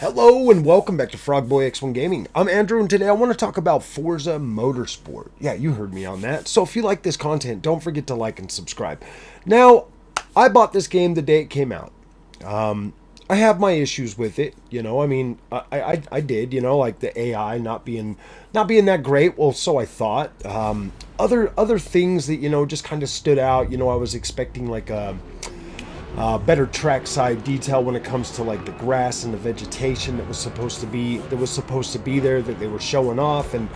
Hello and welcome back to Frogboy X1 Gaming. I'm Andrew and today I want to talk about Forza Motorsport. Yeah, you heard me on that. So if you like this content, don't forget to like and subscribe. Now, I bought this game the day it came out. I have my issues with it, I did, like the AI not being that great. Well, so I thought. Other things that just kind of stood out. I was expecting like a better trackside detail when it comes to like the grass and the vegetation that was supposed to be there that they were showing off. And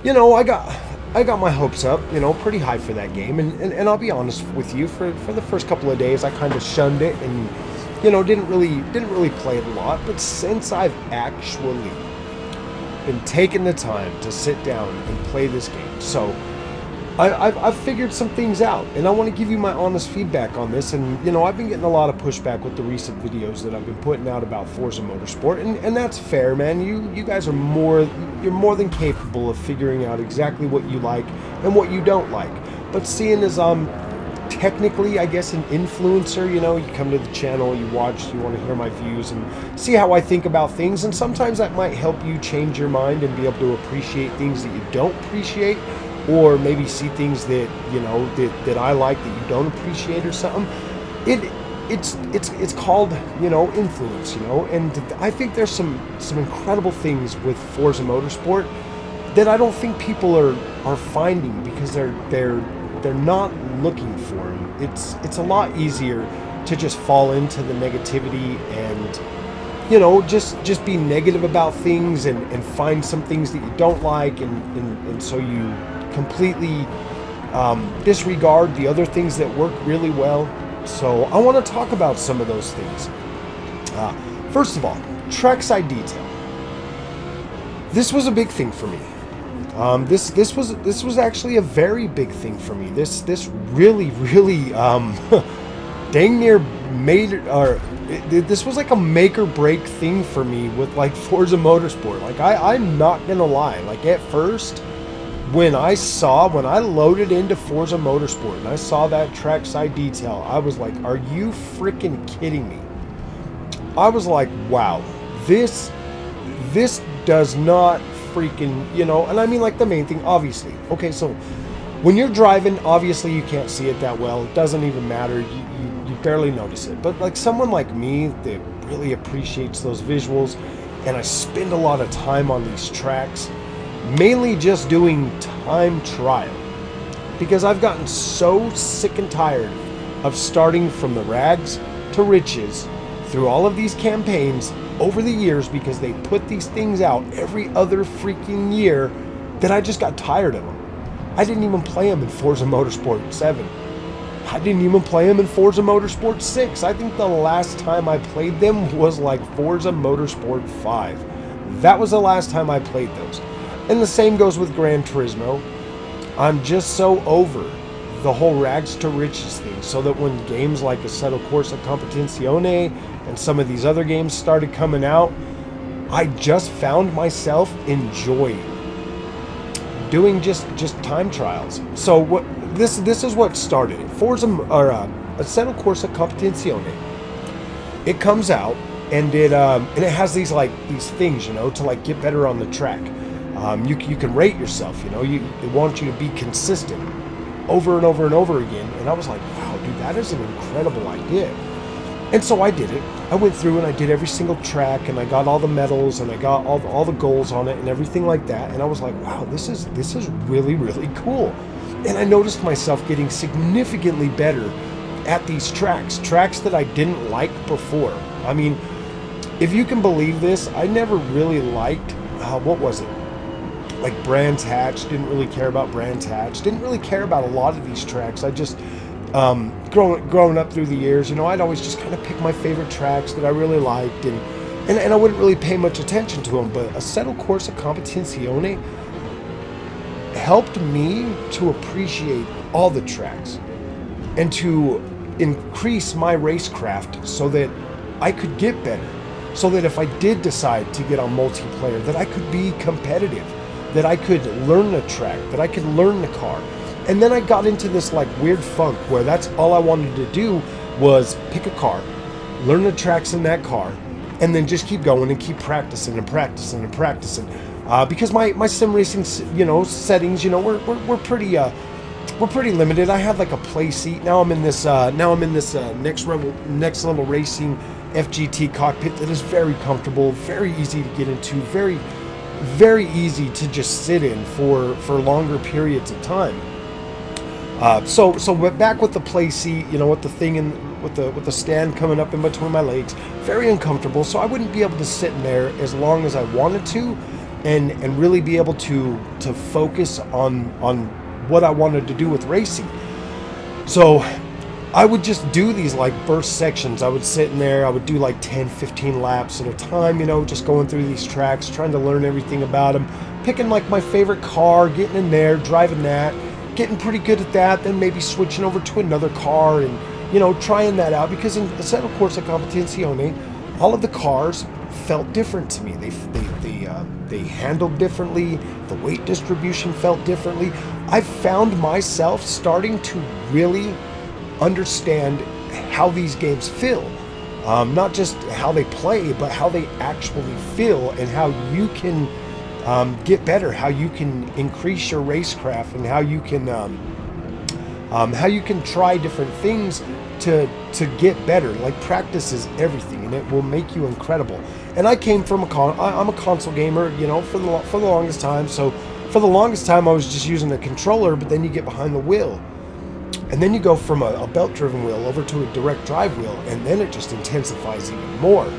I got my hopes up, pretty high for that game. And I'll be honest with you, for the first couple of days I kind of shunned it and didn't really play it a lot. But since I've actually been taking the time to sit down and play this game, so I've figured some things out, and I want to give you my honest feedback on this. And I've been getting a lot of pushback with the recent videos that I've been putting out about Forza Motorsport, and that's fair, man. You guys are more than capable of figuring out exactly what you like and what you don't like. But seeing as I'm technically, I guess, an influencer, you come to the channel, you watch, you want to hear my views and see how I think about things, and sometimes that might help you change your mind and be able to appreciate things that you don't appreciate. Or maybe see things that that I like that you don't appreciate or something. It's called influence, and I think there's some incredible things with Forza Motorsport that I don't think people are finding because they're not looking for them. It's a lot easier to just fall into the negativity and just be negative about things and find some things that you don't like and so you completely disregard the other things that work really well. So I want to talk about some of those things. First of all, trackside detail. This was a big thing for me. This was actually a very big thing for me. This really dang near made this was like a make or break thing for me with like Forza Motorsport. Like I'm not gonna lie, like at first when I loaded into Forza Motorsport and I saw that trackside detail, I was like, are you freaking kidding me? I was like, wow, this does not freaking, and I mean, like, the main thing, obviously. Okay, so when you're driving, obviously you can't see it that well. It doesn't even matter. You barely notice it. But like someone like me that really appreciates those visuals, and I spend a lot of time on these tracks, mainly just doing time trial, because I've gotten so sick and tired of starting from the rags to riches through all of these campaigns over the years, because they put these things out every other freaking year, that I just got tired of them. I didn't even play them in Forza Motorsport 7. I didn't even play them in Forza Motorsport 6. I think the last time I played them was like Forza Motorsport 5. That was the last time I played those. And the same goes with Gran Turismo. I'm just so over the whole rags to riches thing, so that when games like Assetto Corsa Competizione and some of these other games started coming out, I just found myself enjoying doing just time trials. So what this is what started it. Forza or Assetto Corsa Competizione. It comes out and it has these things, to like get better on the track. You can rate yourself, it wants you to be consistent over and over and over again. And I was like, wow, dude, that is an incredible idea. And so I did it. I went through and I did every single track, and I got all the medals, and I got all the goals on it and everything like that. And I was like, wow, this is really, really cool. And I noticed myself getting significantly better at these tracks that I didn't like before. I mean, if you can believe this, I never really liked, what was it? Like Brands Hatch, didn't really care about Brands Hatch, didn't really care about a lot of these tracks. I just, growing up through the years, I'd always just kind of pick my favorite tracks that I really liked, and I wouldn't really pay much attention to them. But Assetto Corsa Competizione helped me to appreciate all the tracks and to increase my racecraft so that I could get better, so that if I did decide to get on multiplayer, that I could be competitive, that I could learn the track, that I could learn the car. And then I got into this like weird funk where that's all I wanted to do was pick a car, learn the tracks in that car, and then just keep going and keep practicing and practicing and practicing. Because my sim racing, settings, we're pretty limited. I had like a play seat. Now I'm in this next level racing FGT cockpit that is very comfortable, very easy to get into, very very easy to just sit in for longer periods of time. So back with the play seat, with the thing in with the stand coming up in between my legs, very uncomfortable. So I wouldn't be able to sit in there as long as I wanted to, and really be able to focus on what I wanted to do with racing. So I would just do these like burst sections. I would sit in there, I would do like 10-15 laps at a time, just going through these tracks, trying to learn everything about them, picking like my favorite car, getting in there, driving that, getting pretty good at that, then maybe switching over to another car and trying that out, because in the Settle Corsa Competizione, all of the cars felt different to me. They handled differently. The weight distribution felt differently. I found myself starting to really understand how these games feel, not just how they play, but how they actually feel, and how you can get better, how you can increase your racecraft, and how you can try different things to get better. Like, practice is everything, and it will make you incredible. And I came from I'm a console gamer, for the longest time. So for the longest time, I was just using a controller. But then you get behind the wheel, and then you go from a belt-driven wheel over to a direct drive wheel, and then it just intensifies even more.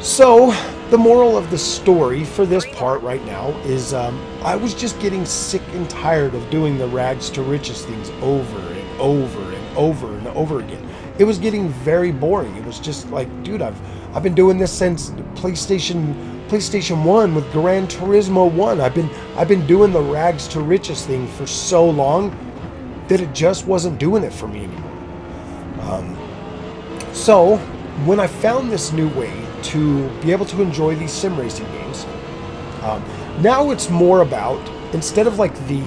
So the moral of the story for this part right now is I was just getting sick and tired of doing the rags to riches things over and over and over and over again. It was getting very boring. It was just like, dude, I've been doing this since PlayStation 1 with Gran Turismo 1. I've been doing the rags to riches thing for so long that it just wasn't doing it for me anymore. So when I found this new way to be able to enjoy these sim racing games, now it's more about, instead of like the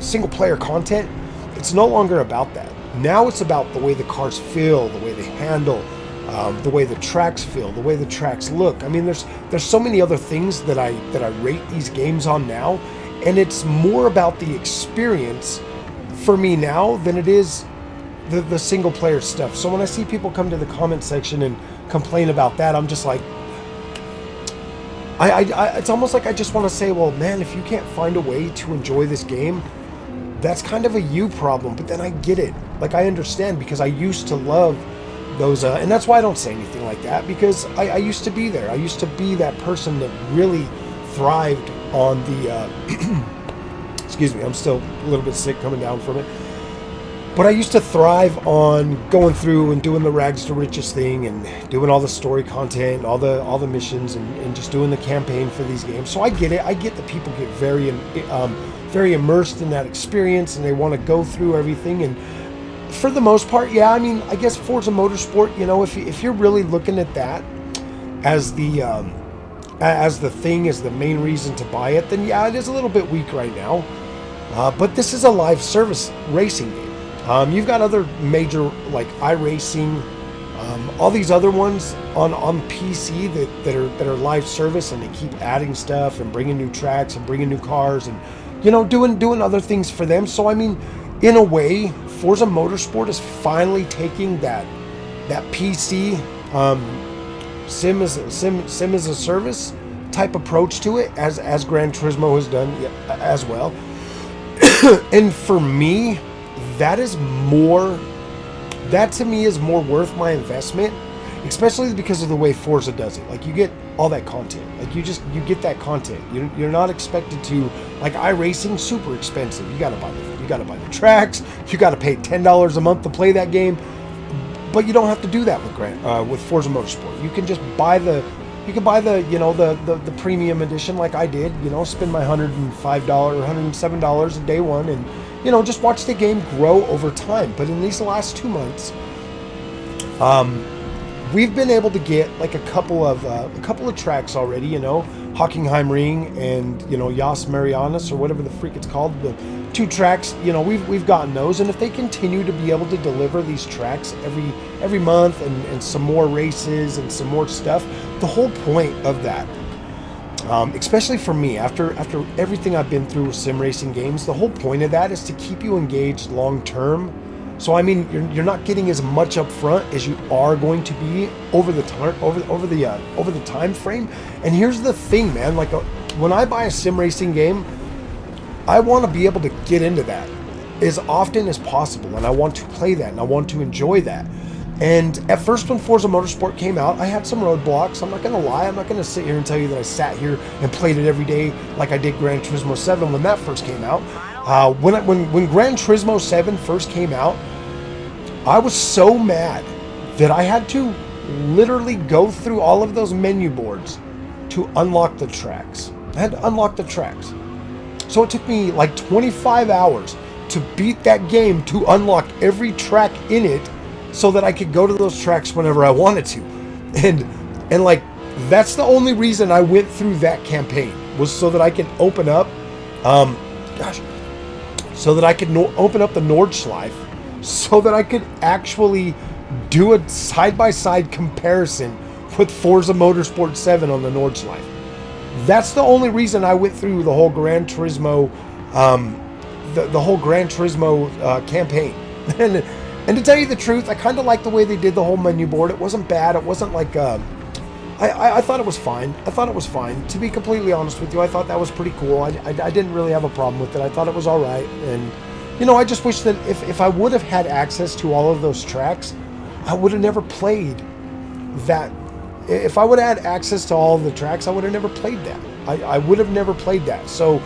single player content, it's no longer about that. Now it's about the way the cars feel, the way they handle, the way the tracks feel, the way the tracks look. I mean, there's so many other things that I rate these games on now, and it's more about the experience for me now than it is the single player stuff. So when I see people come to the comment section and complain about that, I'm just like, it's almost like I just want to say, well, man, if you can't find a way to enjoy this game, that's kind of a you problem. But then I get it. Like, I understand, because I used to love those, and that's why I don't say anything like that, because I used to be there. I used to be that person that really thrived on the, excuse me, I'm still a little bit sick coming down from it. But I used to thrive on going through and doing the rags to riches thing, and doing all the story content, all the missions, and just doing the campaign for these games. So I get it. I get that people get very immersed in that experience, and they want to go through everything. And for the most part, yeah, I mean, I guess Forza Motorsport, if you're really looking at that as the thing, as the main reason to buy it, then yeah, it is a little bit weak right now. But this is a live service racing game. You've got other major, like iRacing, all these other ones on PC that are live service, and they keep adding stuff and bringing new tracks and bringing new cars and doing other things for them. So I mean, in a way, Forza Motorsport is finally taking that PC sim as a service type approach to it, as Gran Turismo has done as well. And for me, that to me is more worth my investment, especially because of the way Forza does it. Like, you get all that content. Like, you get that content. You're not expected to, like, iRacing, super expensive. You gotta buy the tracks. You gotta pay $10 a month to play that game. But you don't have to do that with Forza Motorsport. You can just buy the premium edition, like I did. Spend my $105 or $107 a day one, and just watch the game grow over time. But in these last 2 months, we've been able to get like a couple of tracks already. Hockenheimring and Yas Marianas, or whatever the freak it's called, 2 tracks, you know, we've gotten those, and if they continue to be able to deliver these tracks every month, and some more races and some more stuff, the whole point of that, especially for me, after everything I've been through with sim racing games, the whole point of that is to keep you engaged long term. So I mean, you're not getting as much up front as you are going to be over the time frame. And here's the thing, man, like when I buy a sim racing game, I want to be able to get into that as often as possible, and I want to play that, and I want to enjoy that. And at first, when Forza Motorsport came out, I had some roadblocks. I'm not going to lie. I'm not going to sit here and tell you that I sat here and played it every day like I did Gran Turismo 7 when that first came out. When Gran Turismo 7 first came out, I was so mad that I had to literally go through all of those menu boards to unlock the tracks. I had to unlock the tracks. So it took me like 25 hours to beat that game to unlock every track in it so that I could go to those tracks whenever I wanted to. And like, that's the only reason I went through that campaign, was so that I could open up, so that I could open up the Nordschleife, so that I could actually do a side-by-side comparison with Forza Motorsport 7 on the Nordschleife. That's the only reason I went through the whole Gran Turismo, the whole Gran Turismo campaign. And to tell you the truth, I kind of like the way they did the whole menu board. It wasn't bad. It wasn't like I thought it was fine. I thought it was fine. To be completely honest with you, I thought that was pretty cool. I didn't really have a problem with it. I thought it was all right. And you know, I just wish that if I would have had access to all of those tracks, I would have never played that. If I would have had access to all of the tracks, I would have never played that. I would have never played that. So,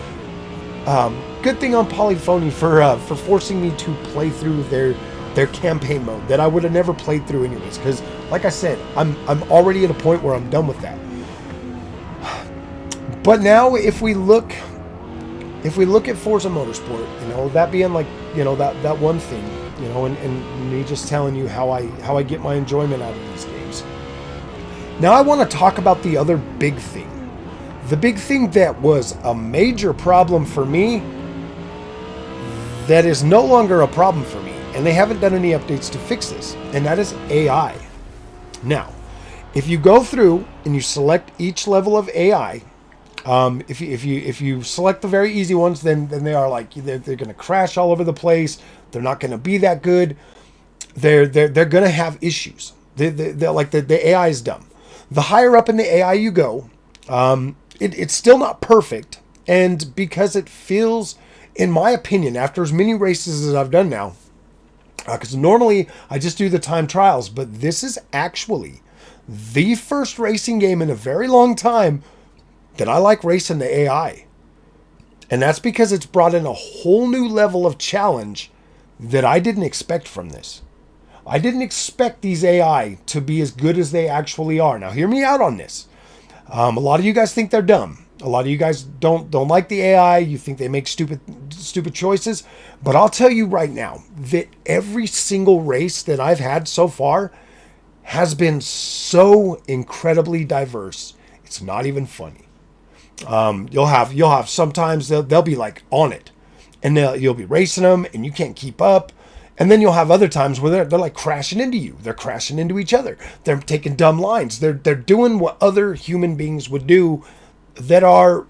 good thing on Polyphony for forcing me to play through their campaign mode that I would have never played through anyways. Because, like I said, I'm already at a point where I'm done with that. But now, if we look at Forza Motorsport, you know, that being like, you know, that one thing, you know, and me just telling you how I get my enjoyment out of these games. Now I want to talk about the other big thing. The big thing that was a major problem for me that is no longer a problem for me, and they haven't done any updates to fix this, and that is AI. Now, if you go through and you select each level of AI, if you select the very easy ones, then they are like, they're going to crash all over the place. They're not going to be that good. They're going to have issues. They're like the AI is dumb. The higher up in the AI you go, it's still not perfect. And because it feels, in my opinion, after as many races as I've done now, because normally I just do the time trials, but this is actually the first racing game in a very long time that I like racing the AI. And that's because it's brought in a whole new level of challenge that I didn't expect from this. I didn't expect these AI to be as good as they actually are. Now, hear me out on this. A lot of you guys think they're dumb. A lot of you guys don't like the AI. You think they make stupid choices. But I'll tell you right now that every single race that I've had so far has been so incredibly diverse. It's not even funny. You'll have sometimes they'll be like on it, and you'll be racing them and you can't keep up. And then you'll have other times where they're like crashing into you. They're crashing into each other. They're taking dumb lines. They're doing what other human beings would do that are,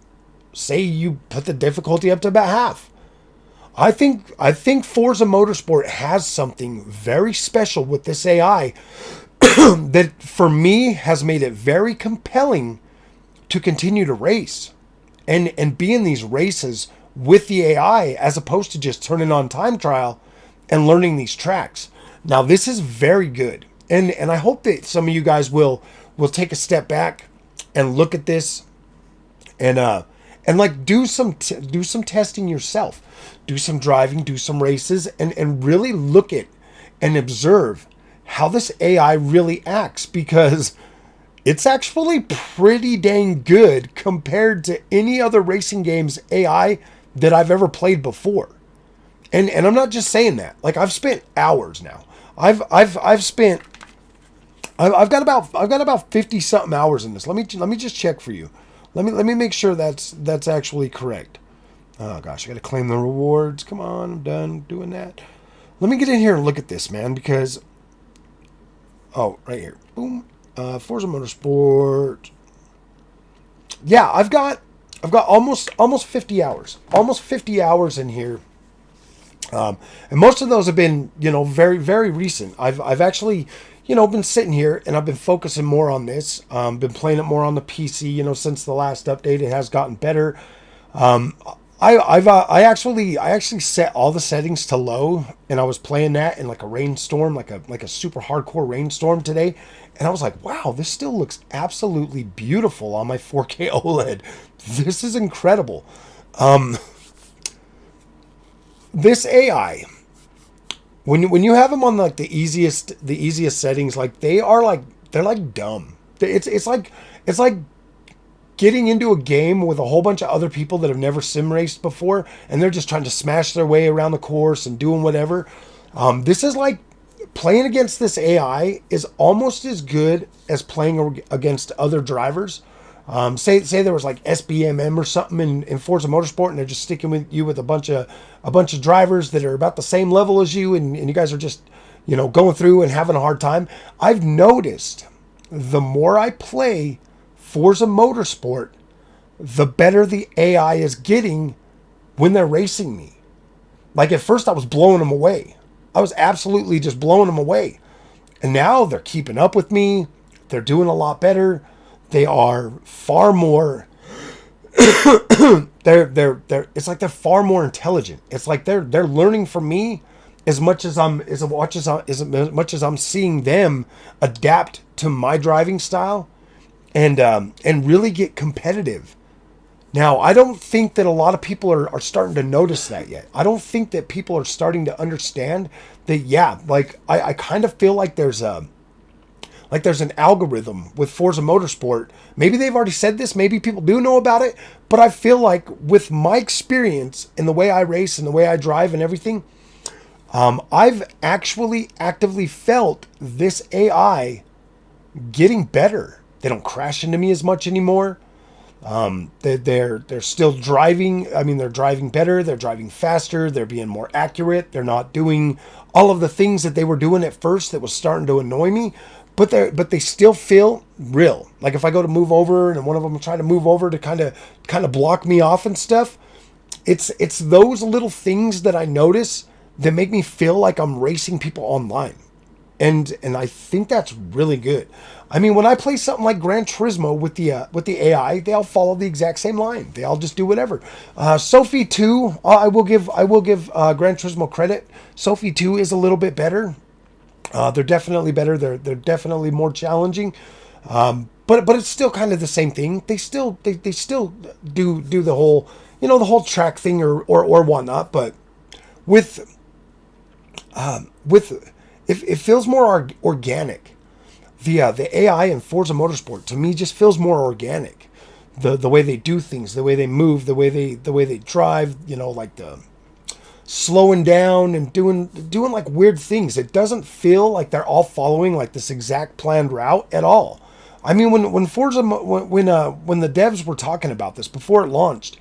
say you put the difficulty up to about half. I think Forza Motorsport has something very special with this AI that for me has made it very compelling to continue to race and be in these races with the AI as opposed to just turning on time trial and learning these tracks. Now, this is very good. And I hope that some of you guys will take a step back and look at this and like do some testing yourself. Do some driving, do some races, and really look at and observe how this AI really acts, because it's actually pretty dang good compared to any other racing game's AI that I've ever played before. And I'm not just saying that. Like, I've spent hours now. I've got about 50 something hours in this. Let me just check for you. Let me make sure that's actually correct. Oh gosh, I gotta claim the rewards. Come on, I'm done doing that. Let me get in here and look at this, man, because oh, right here, boom, Forza Motorsport. Yeah, I've got almost 50 hours, almost 50 hours in here, and most of those have been very very recent. I've actually been sitting here and I've been focusing more on this. Been playing it more on the PC. Since the last update, it has gotten better. Um, I actually set all the settings to low, and I was playing that in like a rainstorm, like a super hardcore rainstorm today, and I was like, wow, this still looks absolutely beautiful on my 4K OLED. This is incredible. Um, this AI, when you have them on like the easiest settings, like they're like dumb. It's like getting into a game with a whole bunch of other people that have never sim raced before, and they're just trying to smash their way around the course and doing whatever. This is like playing against this AI is almost as good as playing against other drivers. Say there was like SBMM or something in Forza Motorsport, and they're just sticking with you with a bunch of drivers that are about the same level as you, and you guys are just going through and having a hard time. I've noticed the more I play Forza Motorsport, the better the AI is getting when they're racing me. Like at first I was blowing them away. I was absolutely just blowing them away. And now they're keeping up with me. They're doing a lot better. They are far more they're it's like they're far more intelligent. It's like they're learning from me as much as I'm seeing them adapt to my driving style and really get competitive. Now, I don't think that a lot of people are starting to notice that yet. I don't think that people are starting to understand that, yeah, like I kind of feel like there's an algorithm with Forza Motorsport. Maybe they've already said this, maybe people do know about it, but I feel like with my experience and the way I race and the way I drive and everything, I've actually actively felt this AI getting better. They don't crash into me as much anymore. They're still driving. I mean, they're driving better. They're driving faster. They're being more accurate. They're not doing all of the things that they were doing at first that was starting to annoy me. But they still feel real. Like if I go to move over and one of them will try to move over to kind of block me off and stuff. It's those little things that I notice that make me feel like I'm racing people online. And I think that's really good. I mean, when I play something like Gran Turismo with the AI, they all follow the exact same line. They all just do whatever. Sophie 2, I will give Gran Turismo credit. Sophie 2 is a little bit better. They're definitely better. They're definitely more challenging. But it's still kind of the same thing. They still do the whole the whole track thing or whatnot. But with it feels more organic. The AI in Forza Motorsport to me just feels more organic. The way they do things, the way they move, the way they drive, like the slowing down and doing like weird things. It doesn't feel like they're all following like this exact planned route at all. I mean, when Forza when the devs were talking about this before it launched,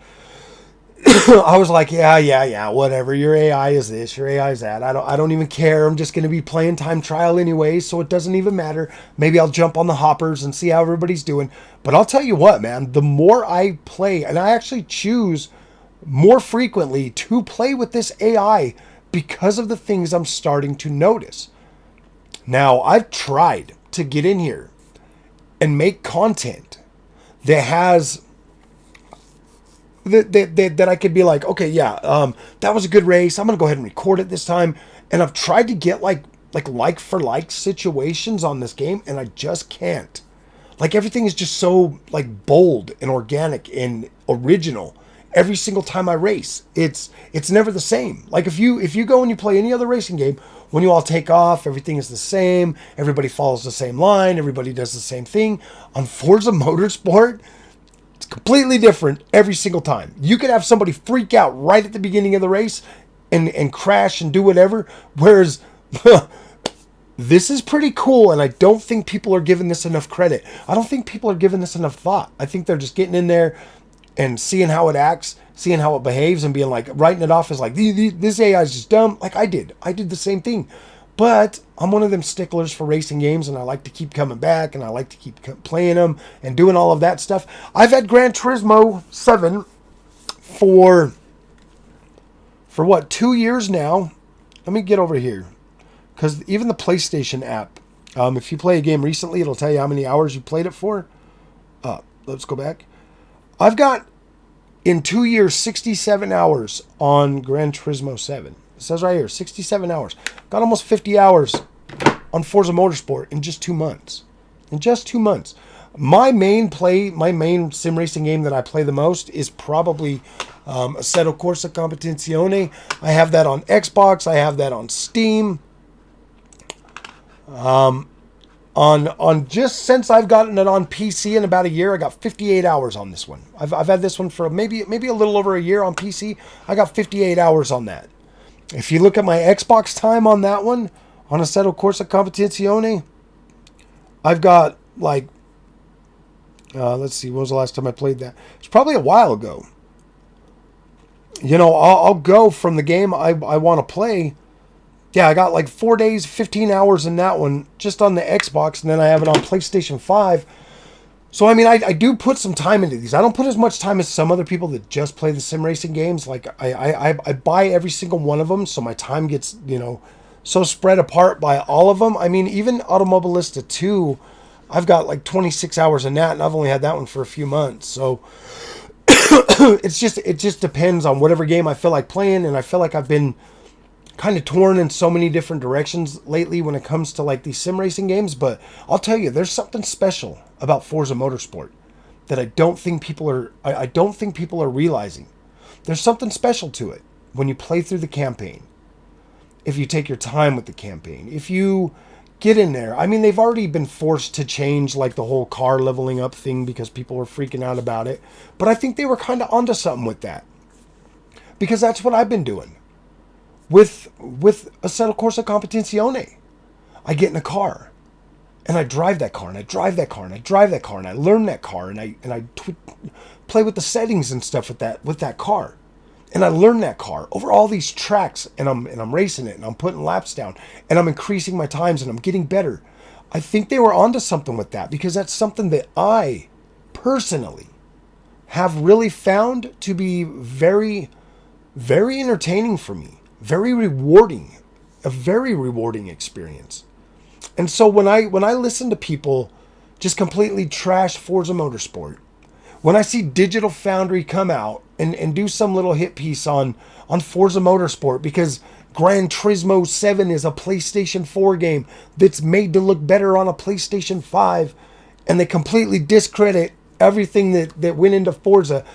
I was like, yeah, whatever. Your AI is this, your AI is that. I don't even care. I'm just going to be playing time trial anyway, so it doesn't even matter. Maybe I'll jump on the hoppers and see how everybody's doing. But I'll tell you what, man, the more I play, and I actually choose more frequently to play with this AI because of the things I'm starting to notice. Now, I've tried to get in here and make content that has that I could be like, okay, yeah, that was a good race. I'm gonna go ahead and record it this time. And I've tried to get like for like situations on this game, and I just can't. Like everything is just so like bold and organic and original. Every single time I race, it's never the same. Like if you go and you play any other racing game, when you all take off, everything is the same. Everybody follows the same line. Everybody does the same thing. On Forza Motorsport, it's completely different every single time. You could have somebody freak out right at the beginning of the race and crash and do whatever. Whereas this is pretty cool, and I don't think people are giving this enough credit. I don't think people are giving this enough thought. I think they're just getting in there and seeing how it acts seeing how it behaves and being like, writing it off as like, this AI is just dumb. Like I did the same thing. But I'm one of them sticklers for racing games, and I like to keep coming back, and I like to keep playing them and doing all of that stuff. I've had Gran Turismo 7 for what, 2 years now. Let me get over here, because even the PlayStation app, if you play a game recently, it'll tell you how many hours you played it for. Let's go back. I've got, in 2 years, 67 hours on Gran Turismo 7. It says right here, 67 hours. Got almost 50 hours on Forza Motorsport in just 2 months. In just 2 months. My main sim racing game that I play the most is probably Assetto Corsa Competizione. I have that on Xbox. I have that on Steam. On just since I've gotten it on PC in about a year, I got 58 hours on this one. I've had this one for maybe a little over a year on PC. I got 58 hours on that. If you look at my Xbox time on that one, on Assetto Corsa Competizione, I've got like, let's see, when was the last time I played that? It's probably a while ago. You know, I'll go from the game I want to play. Yeah, I got like 4 days, 15 hours in that one, just on the Xbox, and then I have it on PlayStation 5. So, I mean, I do put some time into these. I don't put as much time as some other people that just play the sim racing games. Like, I buy every single one of them, so my time gets, you know, so spread apart by all of them. I mean, even Automobilista 2, I've got like 26 hours in that, and I've only had that one for a few months. So, it just depends on whatever game I feel like playing, and I feel like I've been kind of torn in so many different directions lately when it comes to like these sim racing games. But I'll tell you, there's something special about Forza Motorsport that I don't think people are realizing. There's something special to it when you play through the campaign. If you take your time with the campaign, if you get in there. I mean, they've already been forced to change like the whole car leveling up thing because people were freaking out about it. But I think they were kind of onto something with that, because that's what I've been doing with Assetto Corsa Competizione. I get in a car and I drive that car, and I drive that car, and I drive that car, and I learn that car, and I play with the settings and stuff with that car, and I learn that car over all these tracks, and I'm racing it, and I'm putting laps down, and I'm increasing my times, and I'm getting better. I think they were onto something with that, because that's something that I personally have really found to be very, very entertaining for me. Very rewarding, a very rewarding experience. And so when I listen to people just completely trash Forza Motorsport, when I see Digital Foundry come out and do some little hit piece on Forza Motorsport because Gran Turismo 7 is a PlayStation 4 game that's made to look better on a PlayStation 5, and they completely discredit everything that went into Forza,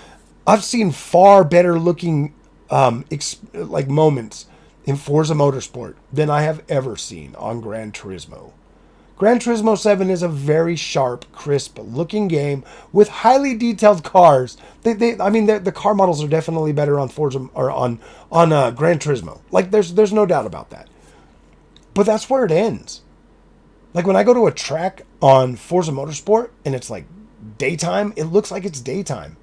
I've seen far better looking like moments in Forza Motorsport than I have ever seen on Gran Turismo. Gran Turismo 7 is a very sharp, crisp looking game with highly detailed cars. The car models are definitely better on Forza or on Gran Turismo. Like there's no doubt about that. But that's where it ends. Like when I go to a track on Forza Motorsport and it's like daytime, it looks like it's daytime.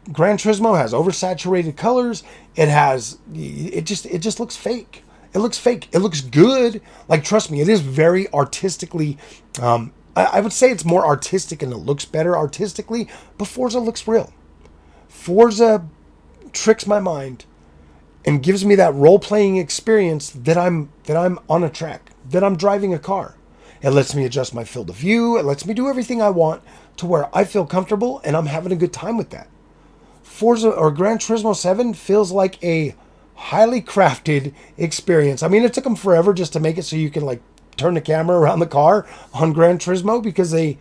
Gran Turismo has oversaturated colors. It just looks fake. It looks fake. It looks good. Like, trust me, it is very artistically, I would say it's more artistic and it looks better artistically, but Forza looks real. Forza tricks my mind and gives me that role-playing experience that I'm on a track, that I'm driving a car. It lets me adjust my field of view. It lets me do everything I want to where I feel comfortable and I'm having a good time with that. Forza or Gran Turismo 7 feels like a highly crafted experience. I mean, it took them forever just to make it so you can like turn the camera around the car on Gran Turismo, because they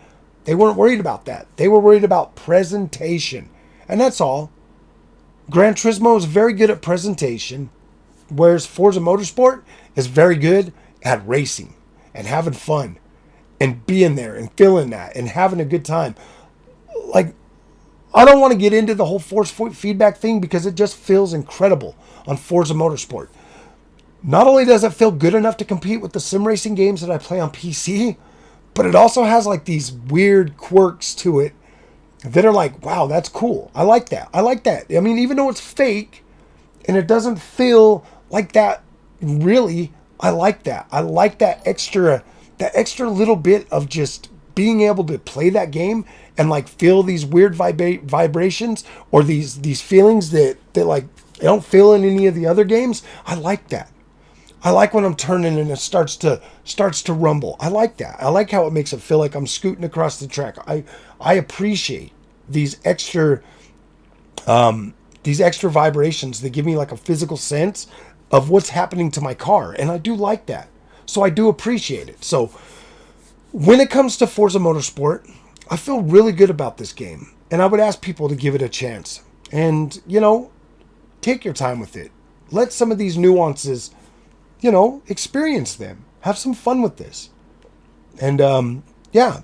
weren't worried about that. They were worried about presentation. And that's all. Gran Turismo is very good at presentation, whereas Forza Motorsport is very good at racing and having fun and being there and feeling that and having a good time. Like, I don't want to get into the whole force feedback thing because it just feels incredible on Forza Motorsport. Not only does it feel good enough to compete with the sim racing games that I play on PC, but it also has like these weird quirks to it that are like, wow, that's cool. I like that. I like that. I mean, even though it's fake and it doesn't feel like that, really, I like that. I like that extra little bit of just being able to play that game and like feel these weird vibrations or these feelings that like I don't feel in any of the other games. I like that. I like when I'm turning and it starts to rumble. I like that. I like how it makes it feel like I'm scooting across the track. I appreciate these extra vibrations that give me like a physical sense of what's happening to my car, and I do like that. So I do appreciate it. So when it comes to Forza Motorsport, I feel really good about this game, and I would ask people to give it a chance. And, take your time with it. Let some of these nuances, experience them. Have some fun with this. And, yeah,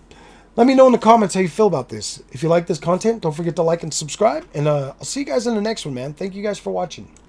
let me know in the comments how you feel about this. If you like this content, don't forget to like and subscribe. And I'll see you guys in the next one, man. Thank you guys for watching.